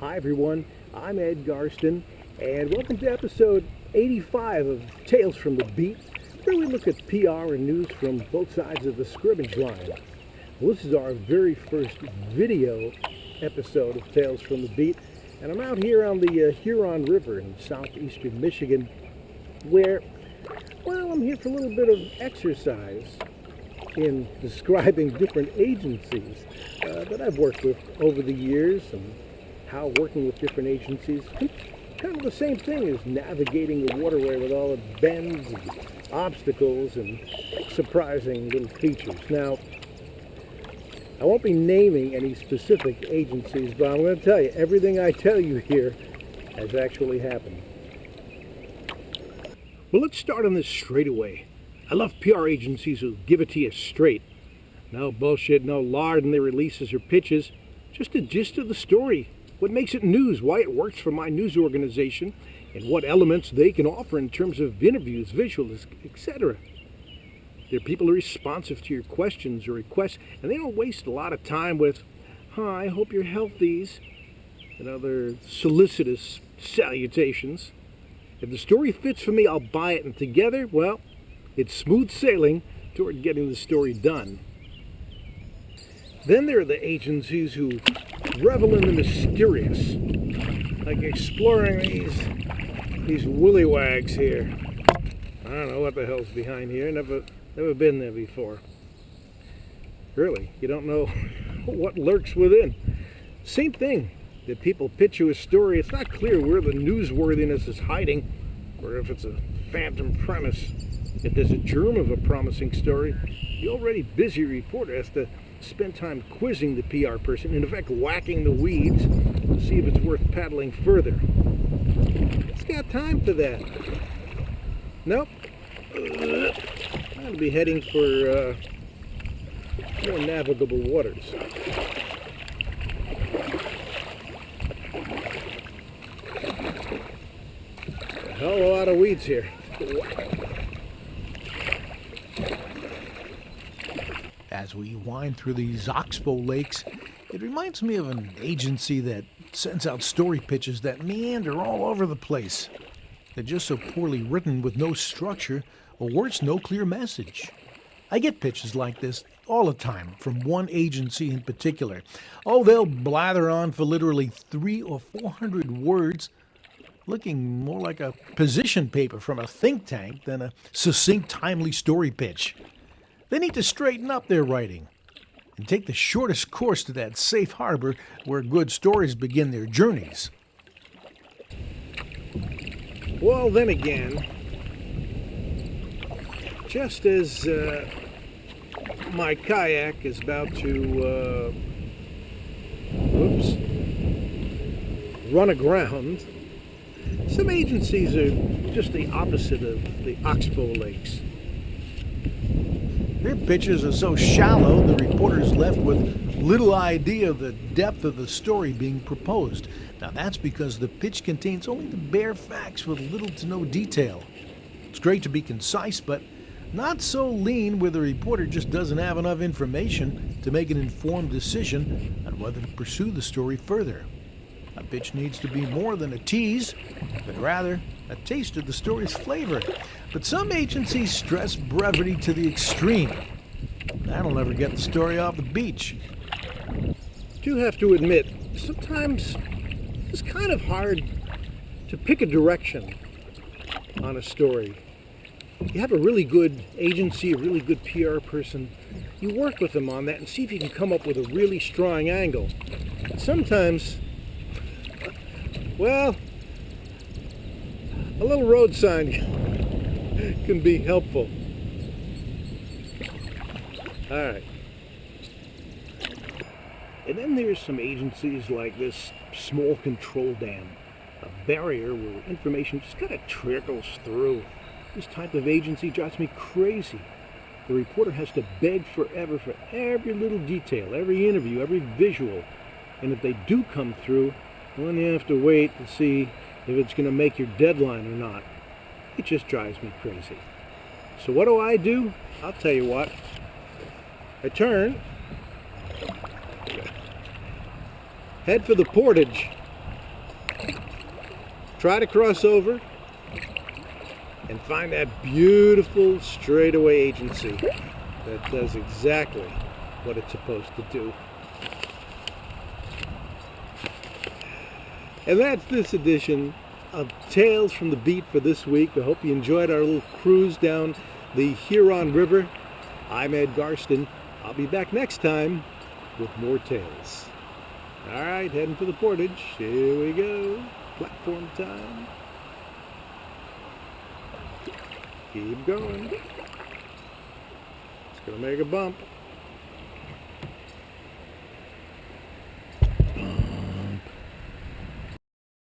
Hi everyone, I'm Ed Garston, and welcome to episode 85 of Tales from the Beat, where we look at PR and news from both sides of the scrimmage line. Well, this is our very first video episode of Tales from the Beat, and I'm out here on the Huron River in southeastern Michigan, where, well, I'm here for a little bit of exercise in describing different agencies that I've worked with over the years, and how working with different agencies, kind of the same thing as navigating the waterway with all the bends and obstacles and surprising little features. Now, I won't be naming any specific agencies, but I'm going to tell you, everything I tell you here has actually happened. Well, let's start on this straightaway. I love PR agencies who give it to you straight. No bullshit, no lard in their releases or pitches, just the gist of the story. What makes it news, why it works for my news organization, and what elements they can offer in terms of interviews, visuals, etc. They're people who are responsive to your questions or requests, and they don't waste a lot of time with, "Hi, I hope you're healthies," and other solicitous salutations. If the story fits for me, I'll buy it, and together, well, it's smooth sailing toward getting the story done. Then there are the agencies who revel in the mysterious, like exploring these willywags here. I don't know what the hell's behind here. Never been there before. Really, you don't know what lurks within. Same thing. That people pitch you a story, it's not clear where the newsworthiness is hiding, or if it's a phantom premise. If there's a germ of a promising story, the already busy reporter has to spend time quizzing the PR person, in effect whacking the weeds to see if it's worth paddling further. It's got time for that. Nope. I'm going to be heading for more navigable waters. A hell of a lot of weeds here. As we wind through these oxbow lakes, it reminds me of an agency that sends out story pitches that meander all over the place. They're just so poorly written with no structure, or worse, no clear message. I get pitches like this all the time from one agency in particular. Oh, they'll blather on for literally 300 or 400 words, looking more like a position paper from a think tank than a succinct, timely story pitch. They need to straighten up their writing and take the shortest course to that safe harbor where good stories begin their journeys. Well, then again, just as my kayak is about to run aground, some agencies are just the opposite of the oxbow lakes. Their pitches are so shallow, the reporter is left with little idea of the depth of the story being proposed. Now that's because the pitch contains only the bare facts with little to no detail. It's great to be concise, but not so lean where the reporter just doesn't have enough information to make an informed decision on whether to pursue the story further. A pitch needs to be more than a tease, but rather a taste of the story's flavor. But some agencies stress brevity to the extreme. That'll never get the story off the beach. I do have to admit, sometimes it's kind of hard to pick a direction on a story. You have a really good agency, a really good PR person, you work with them on that and see if you can come up with a really strong angle. And sometimes, well, a little road sign can be helpful. All right. And then there's some agencies like this small control dam, a barrier where information just kind of trickles through. This type of agency drives me crazy. The reporter has to beg forever for every little detail, every interview, every visual. And if they do come through, then you have to wait to see if it's going to make your deadline or not. It just drives me crazy. So what do? I'll tell you what. I turn, head for the portage, try to cross over and find that beautiful straightaway agency that does exactly what it's supposed to do. And that's this edition of Tales from the Beat for this week. I hope you enjoyed our little cruise down the Huron River. I'm Ed Garston. I'll be back next time with more tales. All right, heading for the portage. Here we go. Platform time. Keep going. It's going to make a bump.